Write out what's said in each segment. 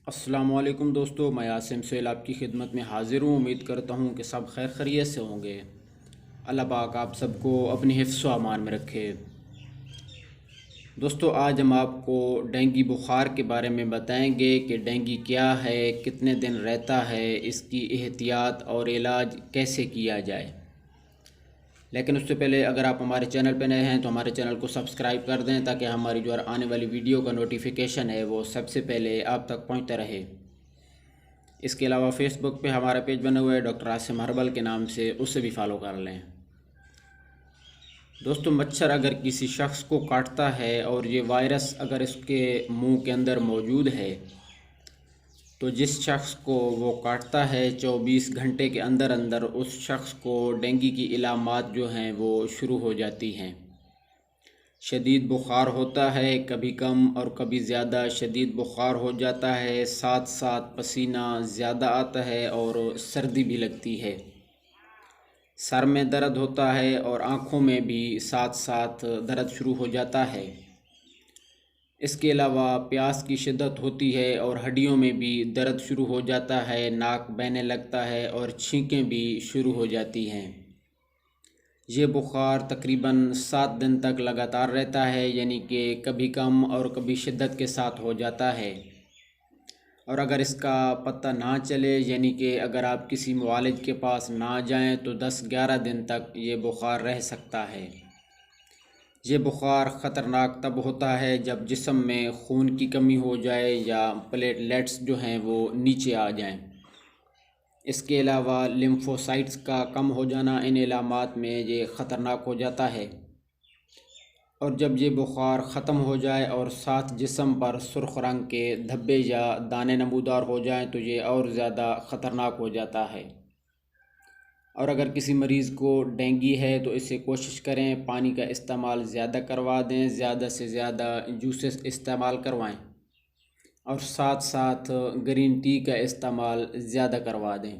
السلام علیکم دوستو، میں عاصم سیل آپ کی خدمت میں حاضر ہوں۔ امید کرتا ہوں کہ سب خیر خیریت سے ہوں گے۔ اللہ پاک آپ سب کو اپنی حفظ و امان میں رکھے۔ دوستو، آج ہم آپ کو ڈینگی بخار کے بارے میں بتائیں گے کہ ڈینگی کیا ہے، کتنے دن رہتا ہے، اس کی احتیاط اور علاج کیسے کیا جائے۔ لیکن اس سے پہلے اگر آپ ہمارے چینل پہ نئے ہیں تو ہمارے چینل کو سبسکرائب کر دیں تاکہ ہماری جو آنے والی ویڈیو کا نوٹیفیکیشن ہے وہ سب سے پہلے آپ تک پہنچتا رہے۔ اس کے علاوہ فیس بک پہ ہمارا پیج بنا ہوا ہے ڈاکٹر عاصم ہربل کے نام سے، اسے بھی فالو کر لیں۔ دوستو، مچھر اگر کسی شخص کو کاٹتا ہے اور یہ وائرس اگر اس کے منہ کے اندر موجود ہے تو جس شخص کو وہ کاٹتا ہے 24 گھنٹے کے اندر اندر اس شخص کو ڈینگی کی علامات جو ہیں وہ شروع ہو جاتی ہیں۔ شدید بخار ہوتا ہے، کبھی کم اور کبھی زیادہ شدید بخار ہو جاتا ہے، ساتھ ساتھ پسینہ زیادہ آتا ہے اور سردی بھی لگتی ہے۔ سر میں درد ہوتا ہے اور آنکھوں میں بھی ساتھ ساتھ درد شروع ہو جاتا ہے۔ اس کے علاوہ پیاس کی شدت ہوتی ہے اور ہڈیوں میں بھی درد شروع ہو جاتا ہے، ناک بہنے لگتا ہے اور چھینکیں بھی شروع ہو جاتی ہیں۔ یہ بخار تقریباً 7 دن تک لگاتار رہتا ہے، یعنی کہ کبھی کم اور کبھی شدت کے ساتھ ہو جاتا ہے۔ اور اگر اس کا پتہ نہ چلے، یعنی کہ اگر آپ کسی معالج کے پاس نہ جائیں تو 10-11 دن تک یہ بخار رہ سکتا ہے۔ یہ بخار خطرناک تب ہوتا ہے جب جسم میں خون کی کمی ہو جائے یا پلیٹلیٹس جو ہیں وہ نیچے آ جائیں۔ اس کے علاوہ لیمفوسائٹس کا کم ہو جانا ان علامات میں یہ خطرناک ہو جاتا ہے۔ اور جب یہ بخار ختم ہو جائے اور ساتھ جسم پر سرخ رنگ کے دھبے یا دانے نمودار ہو جائیں تو یہ اور زیادہ خطرناک ہو جاتا ہے۔ اور اگر کسی مریض کو ڈینگی ہے تو اسے کوشش کریں پانی کا استعمال زیادہ کروا دیں، زیادہ سے زیادہ جوسز استعمال کروائیں اور ساتھ ساتھ گرین ٹی کا استعمال زیادہ کروا دیں۔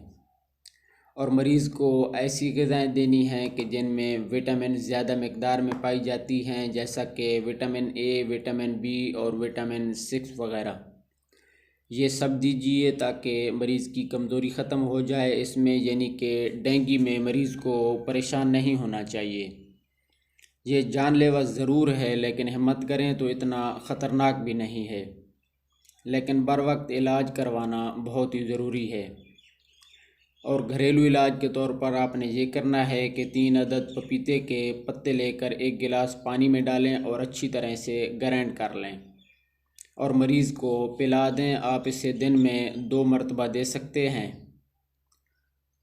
اور مریض کو ایسی غذائیں دینی ہیں کہ جن میں وٹامن زیادہ مقدار میں پائی جاتی ہیں، جیسا کہ وٹامن اے، وٹامن بی اور وٹامن 6 وغیرہ۔ یہ سب دیجیے تاکہ مریض کی کمزوری ختم ہو جائے۔ اس میں یعنی کہ ڈینگی میں مریض کو پریشان نہیں ہونا چاہیے۔ یہ جان لیوا ضرور ہے لیکن ہمت کریں تو اتنا خطرناک بھی نہیں ہے، لیکن بر وقت علاج کروانا بہت ہی ضروری ہے۔ اور گھریلو علاج کے طور پر آپ نے یہ کرنا ہے کہ 3 عدد پپیتے کے پتے لے کر 1 گلاس پانی میں ڈالیں اور اچھی طرح سے گرینڈ کر لیں اور مریض کو پلا دیں۔ آپ اسے دن میں 2 مرتبہ دے سکتے ہیں۔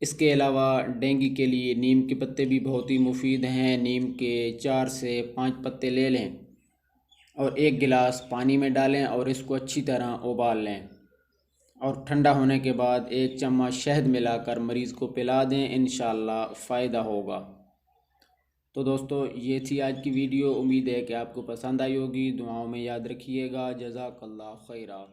اس کے علاوہ ڈینگی کے لیے نیم کے پتے بھی بہت ہی مفید ہیں۔ نیم کے 4 سے 5 پتے لے لیں اور 1 گلاس پانی میں ڈالیں اور اس کو اچھی طرح ابال لیں اور ٹھنڈا ہونے کے بعد 1 چمچ شہد ملا کر مریض کو پلا دیں، انشاءاللہ فائدہ ہوگا۔ تو دوستو، یہ تھی آج کی ویڈیو۔ امید ہے کہ آپ کو پسند آئی ہوگی۔ دعاؤں میں یاد رکھیے گا۔ جزاک اللہ خیرہ۔